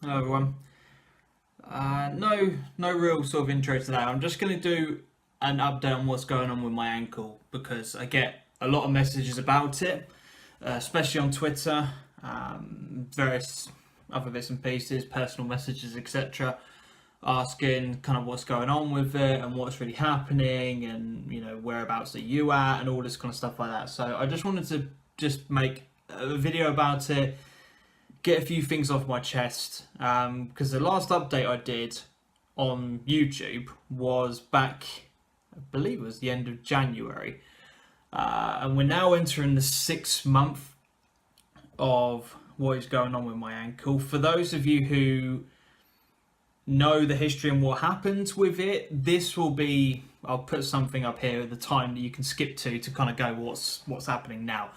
Hello everyone. No real sort of intro today. I'm just going to do an update on what's going on with my ankle because I get a lot of messages about it, especially on Twitter, various other bits and pieces, personal messages, etc., asking kind of what's going on with it and what's really happening, and whereabouts are you at, and all this kind of stuff like that. So I just wanted to just make a video about it, get a few things off my chest, because the last update I did on YouTube was back, I believe it was the end of January, and we're now entering the 6th month of what is going on with my ankle. For those of you who know the history and what happened with it, this will be, I'll put something up here at the time that you can skip to kind of go what's happening now.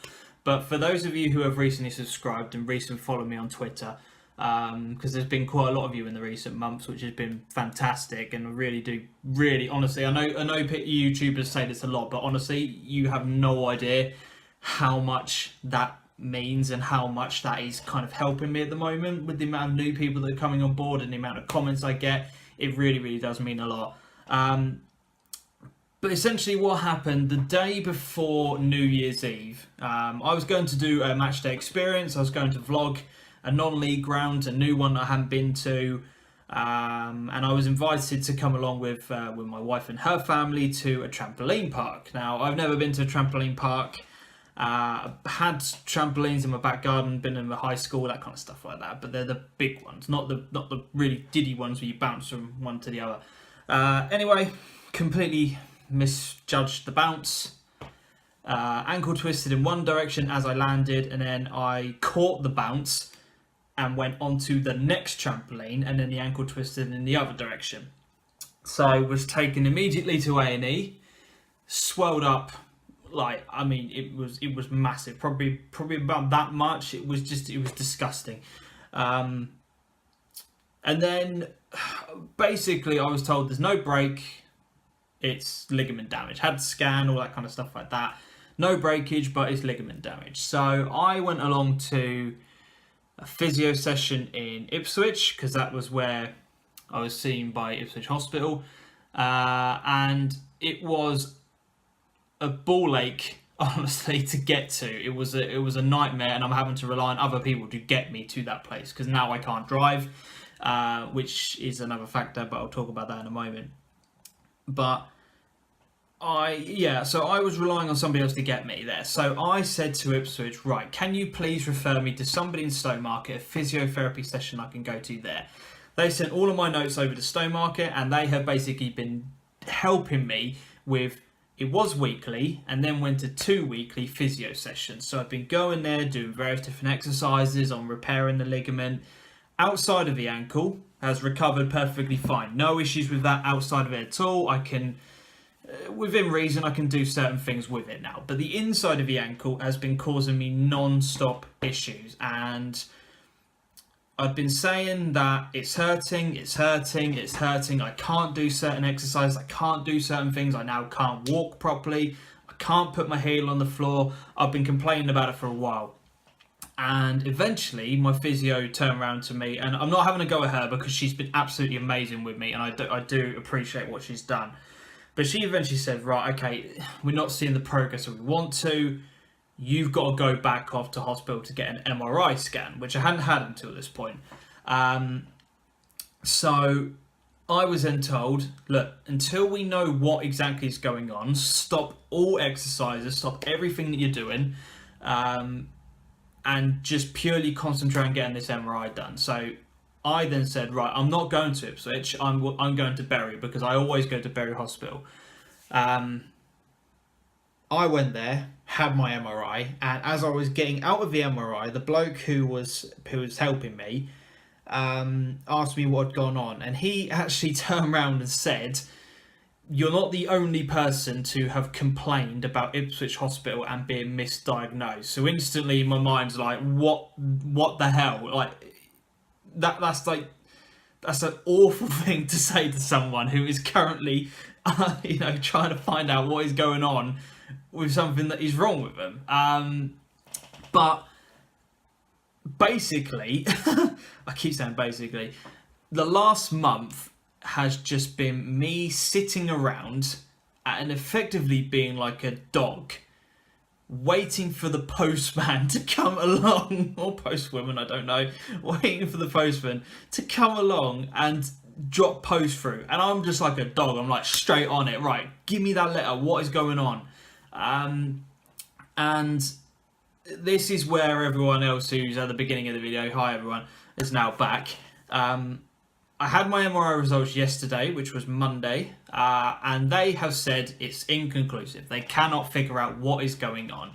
But for those of you who have recently subscribed and recently followed me on Twitter, because there's been quite a lot of you in the recent months, which has been fantastic, and I really honestly, I know YouTubers say this a lot, but honestly, you have no idea how much that means and how much that is kind of helping me at the moment with the amount of new people that are coming on board and the amount of comments I get. It really does mean a lot. But essentially what happened the day before New Year's Eve, I was going to do a match day experience. I was going to vlog a non-league ground, a new one I hadn't been to, and I was invited to come along with my wife and her family to a trampoline park. Now, I've never been to a trampoline park. Had trampolines in my back garden, been in the high school, that kind of stuff like that, but they're the big ones, not the really diddy ones where you bounce from one to the other. Anyway, completely misjudged the bounce. Ankle twisted in one direction as I landed, and then I caught the bounce and went onto the next trampoline, and then the ankle twisted in the other direction. So I was taken immediately to A&E, swelled up. Like, I mean, it was massive, probably about that much. It was disgusting. And then basically I was told there's no break, it's ligament damage. Had to scan, all that kind of stuff like that. No breakage, but it's ligament damage. So I went along to a physio session in Ipswich, because that was where I was seen by Ipswich Hospital, and it was a ball ache, honestly, to get to. It was a nightmare, and I'm having to rely on other people to get me to that place because now I can't drive, which is another factor, but I'll talk about that in a moment. But so I was relying on somebody else to get me there. So I said to Ipswich, right, can you please refer me to somebody in Stowmarket, a physiotherapy session I can go to there? They sent all of my notes over to Stowmarket, and they have basically been helping me with, it was weekly and then went to 2 weekly physio sessions. So I've been going there, doing various different exercises on repairing the ligament. Outside of the ankle has recovered perfectly fine. No issues with that outside of it at all. I can, within reason, I can do certain things with it now. But the inside of the ankle has been causing me non-stop issues, and I've been saying that it's hurting. I can't do certain exercises. I can't do certain things. I now can't walk properly. I can't put my heel on the floor. I've been complaining about it for a while. And eventually my physio turned around to me, and I'm not having a go at her because she's been absolutely amazing with me, and I do appreciate what she's done. But she eventually said, right, okay, we're not seeing the progress that we want to. You've got to go back off to hospital to get an MRI scan, which I hadn't had until this point. So I was then told, look, until we know what exactly is going on, stop all exercises, stop everything that you're doing, and just purely concentrate on getting this MRI done. So I then said, right, I'm not going to Ipswich, I'm going to Bury, because I always go to Bury Hospital. I went there, had my MRI, and as I was getting out of the MRI, the bloke who was helping me asked me what had gone on, and he actually turned around and said, "You're not the only person to have complained about Ipswich Hospital and being misdiagnosed." So instantly, my mind's like, "What the hell?" Like that's an awful thing to say to someone who is currently, trying to find out what is going on with something that is wrong with them. But basically, I keep saying basically, the last month has just been me sitting around and effectively being like a dog, waiting for the postman to come along, or postwoman, I don't know, waiting for the postman to come along and drop post through. And I'm just like a dog, I'm like straight on it, right, give me that letter, what is going on? And this is where everyone else who's at the beginning of the video, hi everyone, is now back. I had my MRI results yesterday, which was Monday, and they have said it's inconclusive. They cannot figure out what is going on.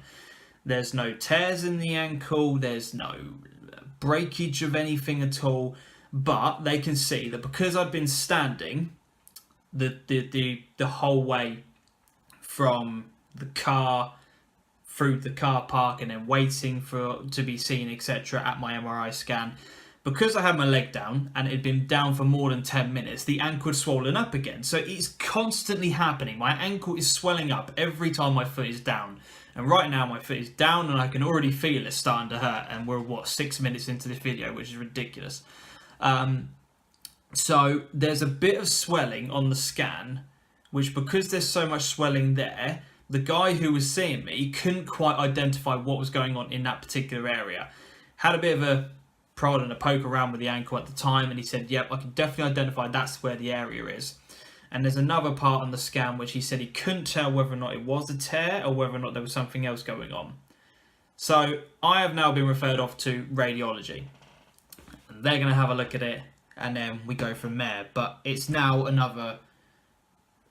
There's no tears in the ankle, there's no breakage of anything at all, but they can see that because I've been standing the whole way from the car through the car park and then waiting to be seen, etc., at my MRI scan, because I had my leg down and it had been down for more than 10 minutes, the ankle had swollen up again. So it's constantly happening. My ankle is swelling up every time my foot is down. And right now my foot is down and I can already feel it starting to hurt. And we're, 6 minutes into this video, which is ridiculous. So there's a bit of swelling on the scan, which, because there's so much swelling there, the guy who was seeing me couldn't quite identify what was going on in that particular area. Had a bit of a prod and a poke around with the ankle at the time, and he said, yep, I can definitely identify that's where the area is. And there's another part on the scan which he said he couldn't tell whether or not it was a tear or whether or not there was something else going on. So I have now been referred off to radiology. And they're going to have a look at it and then we go from there. But it's now another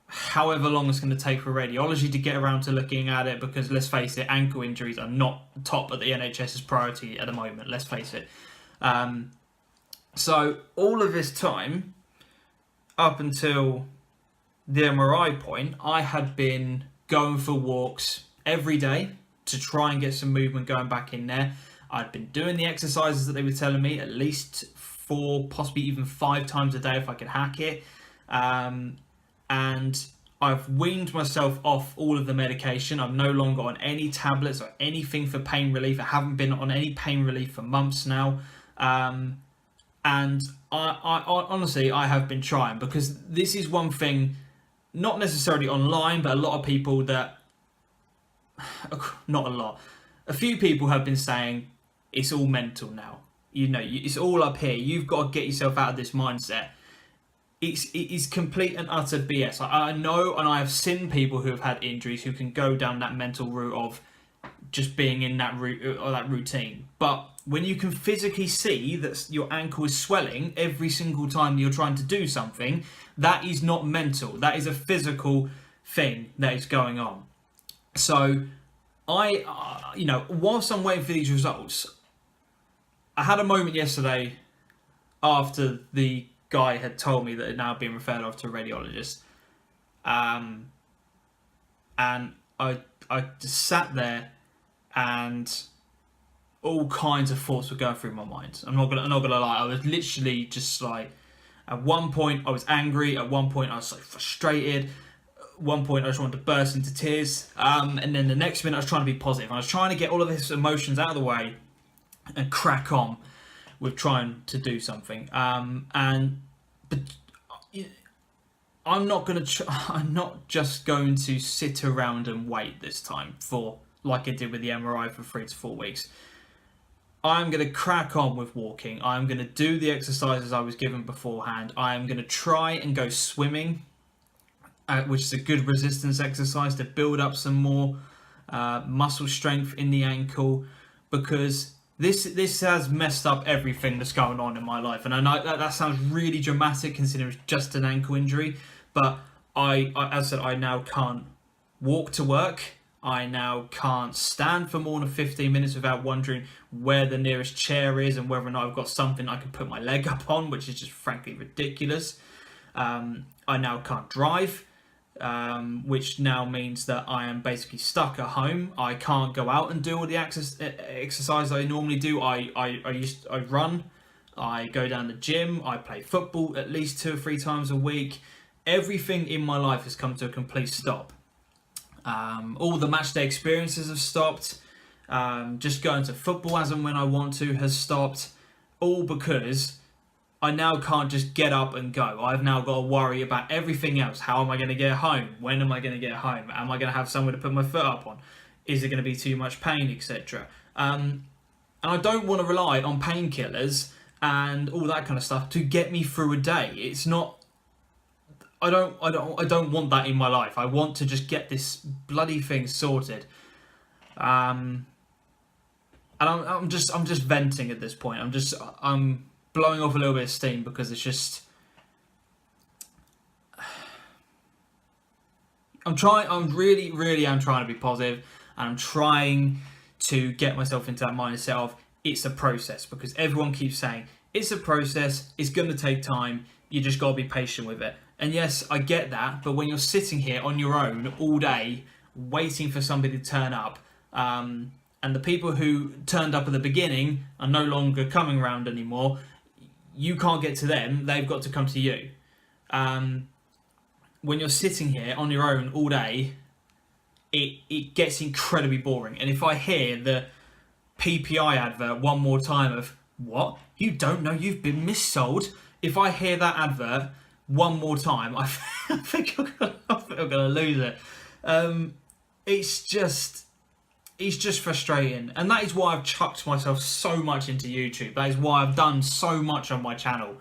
however long it's going to take for radiology to get around to looking at it, because let's face it, ankle injuries are not top of the NHS's priority at the moment, let's face it. So all of this time, up until the MRI point, I had been going for walks every day to try and get some movement going back in there. I'd been doing the exercises that they were telling me at least 4, possibly even 5 times a day if I could hack it. And I've weaned myself off all of the medication. I'm no longer on any tablets or anything for pain relief. I haven't been on any pain relief for months now. And I honestly, I have been trying, because this is one thing, not necessarily online, but a lot of people that, not a lot, a few people have been saying it's all mental now. You know, it's all up here. You've got to get yourself out of this mindset. It is complete and utter BS. I know, and I have seen people who have had injuries who can go down that mental route of just being in that route or that routine. But when you can physically see that your ankle is swelling every single time you're trying to do something, that is not mental. That is a physical thing that is going on. So whilst I'm waiting for these results, I had a moment yesterday after the guy had told me that it had now been referred off to a radiologist. And I just sat there and all kinds of thoughts were going through my mind. I'm not gonna lie. I was literally just like, at one point I was angry. At one point I was like frustrated. At one point I just wanted to burst into tears. And then the next minute I was trying to be positive. I was trying to get all of his emotions out of the way and crack on with trying to do something. But I'm not just going to sit around and wait this time for, like I did with the MRI, for 3 to 4 weeks. I'm going to crack on with walking. I'm going to do the exercises I was given beforehand. I'm going to try and go swimming, which is a good resistance exercise to build up some more muscle strength in the ankle, because this has messed up everything that's going on in my life. And I know that sounds really dramatic considering it's just an ankle injury, but as I said, I now can't walk to work. I now can't stand for more than 15 minutes without wondering where the nearest chair is and whether or not I've got something I can put my leg up on, which is just frankly ridiculous. I now can't drive, which now means that I am basically stuck at home. I can't go out and do all the exercise I normally do. I run, I go down the gym, I play football at least 2 or 3 times a week. Everything in my life has come to a complete stop. All the match day experiences have stopped. Just going to football as and when I want to has stopped, all because I now can't just get up and go. I've now got to worry about everything else. How am I going to get home? When am I going to get home? Am I going to have somewhere to put my foot up on? Is it going to be too much pain, etc.? And I don't want to rely on painkillers and all that kind of stuff to get me through a day. It's not. I don't want that in my life. I want to just get this bloody thing sorted. And I'm just venting at this point. I'm blowing off a little bit of steam because it's just. I'm really am trying to be positive, and I'm trying to get myself into that mindset of it's a process, because everyone keeps saying it's a process, it's going to take time, you just got to be patient with it. And yes, I get that, but when you're sitting here on your own all day waiting for somebody to turn up, and the people who turned up at the beginning are no longer coming around anymore, you can't get to them, they've got to come to you. When you're sitting here on your own all day, it gets incredibly boring. And if I hear the PPI advert one more time of, what? You don't know you've been missold? If I hear that advert one more time, I think I'm going to lose it. It's just frustrating. And that is why I've chucked myself so much into YouTube. That is why I've done so much on my channel.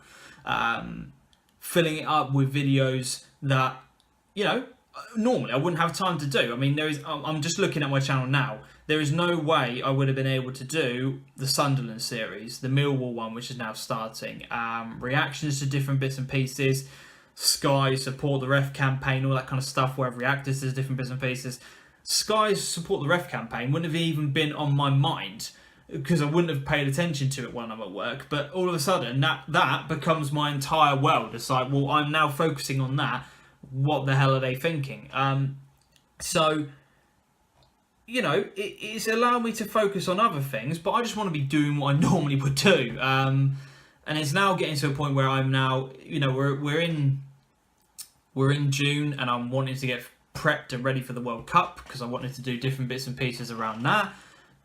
Filling it up with videos that, normally I wouldn't have time to do. I mean, I'm just looking at my channel now. There is no way I would have been able to do the Sunderland series, the Millwall one, which is now starting, reactions to different bits and pieces, Sky support the ref campaign, all that kind of stuff, where I've reacted to different bits and pieces. Sky's support the ref campaign wouldn't have even been on my mind, because I wouldn't have paid attention to it when I'm at work. But all of a sudden, that becomes my entire world. It's like, well, I'm now focusing on that. What the hell are they thinking? So, it's allowed me to focus on other things, but I just want to be doing what I normally would do. And it's now getting to a point where I'm now, we're in June, and I'm wanting to get prepped and ready for the World Cup, because I wanted to do different bits and pieces around that,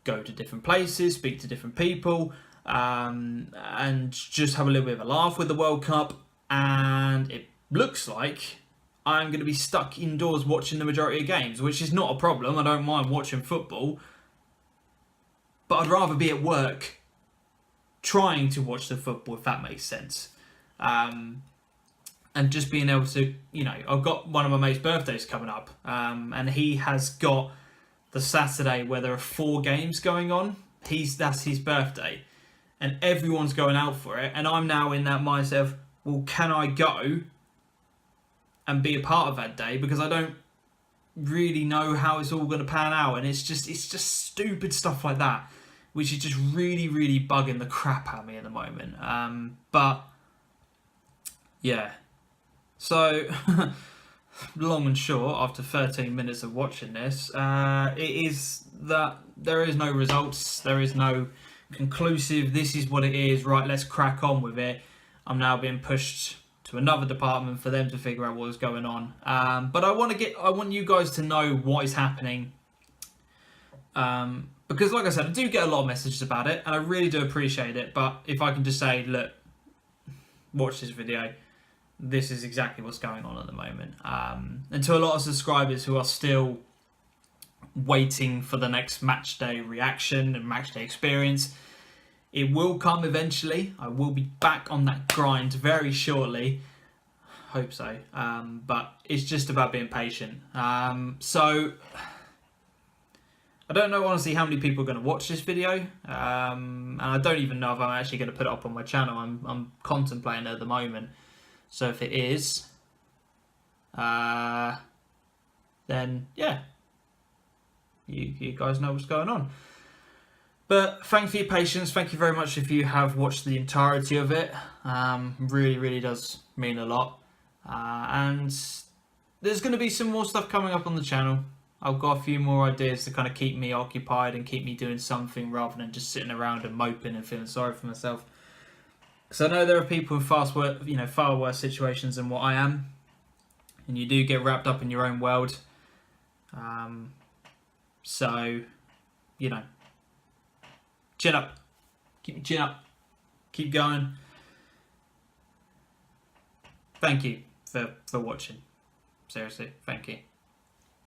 go to different places, speak to different people, and just have a little bit of a laugh with the World Cup. And it looks like I'm going to be stuck indoors watching the majority of games, which is not a problem. I don't mind watching football, but I'd rather be at work trying to watch the football, if that makes sense. And just being able to, I've got one of my mate's birthdays coming up, and he has got the Saturday where there are 4 games going on. That's his birthday, and everyone's going out for it, and I'm now in that mindset of, well, can I go and be a part of that day, because I don't really know how it's all going to pan out. And it's just stupid stuff like that, which is just really bugging the crap out of me at the moment. But yeah, so long and short, after 13 minutes of watching this, it is that there is no results, there is no conclusive, this is what it is, right, let's crack on with it. I'm now being pushed to another department for them to figure out what is going on. But I want you guys to know what is happening. Because like I said, I do get a lot of messages about it, and I really do appreciate it. But if I can just say, look, watch this video, this is exactly what's going on at the moment. And to a lot of subscribers who are still waiting for the next match day reaction and match day experience, it will come eventually. I will be back on that grind very shortly. Hope so. But it's just about being patient. So I don't know honestly how many people are going to watch this video. And I don't even know if I'm actually going to put it up on my channel. I'm contemplating it at the moment. So if it is, then yeah, you guys know what's going on. But thank you for your patience. Thank you very much if you have watched the entirety of it. Really does mean a lot. And there's going to be some more stuff coming up on the channel. I've got a few more ideas to kind of keep me occupied and keep me doing something rather than just sitting around and moping and feeling sorry for myself. Because I know there are people in far worse situations than what I am, and you do get wrapped up in your own world. So, Chin up. Keep your chin up. Keep going. Thank you for watching. Seriously, thank you.